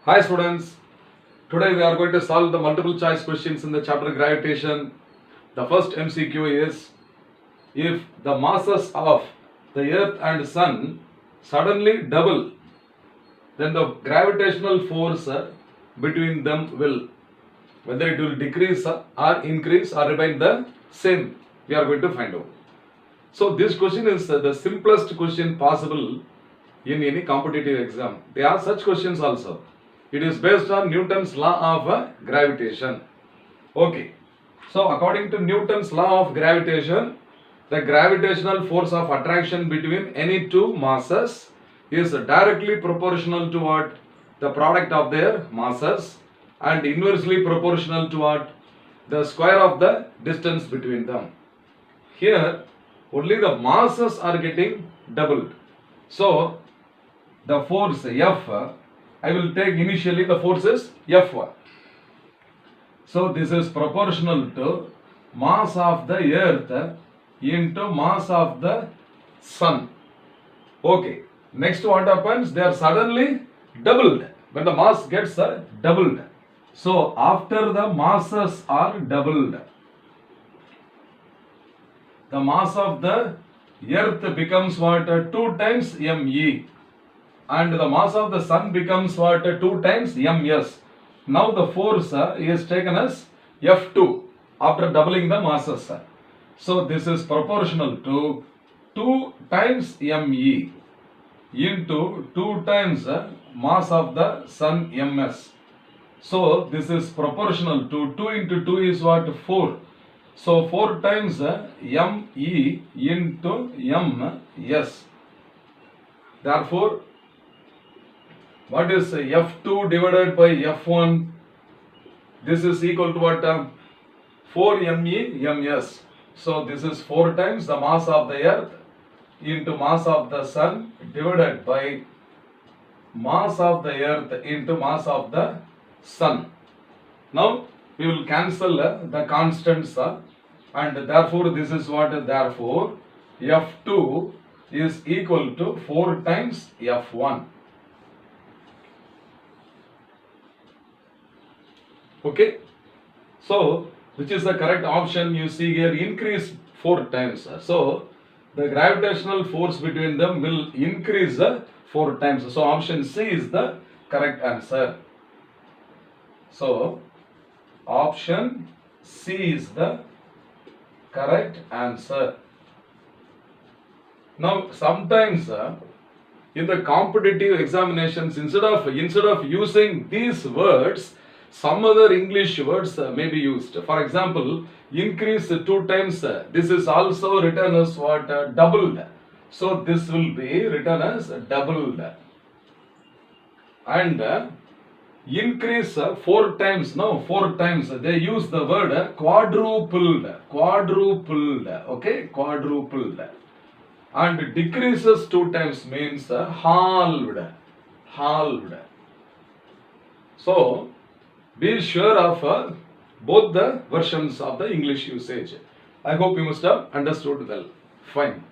Hi students, today we are going to solve the multiple choice questions in the chapter gravitation. The first MCQ is, if the masses of the earth and sun suddenly double, then the gravitational force between them will, whether it will decrease or increase or remain the same, we are going to find out. So this question is the simplest question possible in any competitive exam. They ask such questions also. It is based on Newton's law of gravitation. Okay. So according to Newton's law of gravitation, the gravitational force of attraction between any two masses is directly proportional to what? The product of their masses, and inversely proportional to what? The square of the distance between them. Here only the masses are getting doubled. So the force F, I will take initially the force is F1. So this is proportional to mass of the earth into mass of the sun. Okay. Next what happens? They are suddenly doubled. When the mass gets doubled. So after the masses are doubled, the mass of the earth becomes what? 2 times me. And the mass of the sun becomes what? 2 times ms. Now the force is taken as F2 after doubling the masses. So this is proportional to 2 times me into 2 times mass of the sun ms. So this is proportional to 2 into 2 is what? 4. So 4 times me into ms. Therefore, what is F2 divided by F1? This is equal to what? 4 me ms. So this is 4 times the mass of the earth into mass of the sun divided by mass of the earth into mass of the sun. Now we will cancel the constants and therefore this is what? Therefore F2 is equal to 4 times F1. Okay, so which is the correct option? You see here, increase 4 times. So the gravitational force between them will increase 4 times. So option C is the correct answer. So option C is the correct answer. Now sometimes in the competitive examinations, instead of using these words, some other English words may be used. For example, increase 2 times. This is also written as what? Doubled. So this will be written as doubled. And increase 4 times. No, 4 times. They use the word quadrupled. Quadrupled. Okay, quadrupled. And decreases 2 times means halved. Halved. So be sure of both the versions of the English usage. I hope you must have understood well. Fine.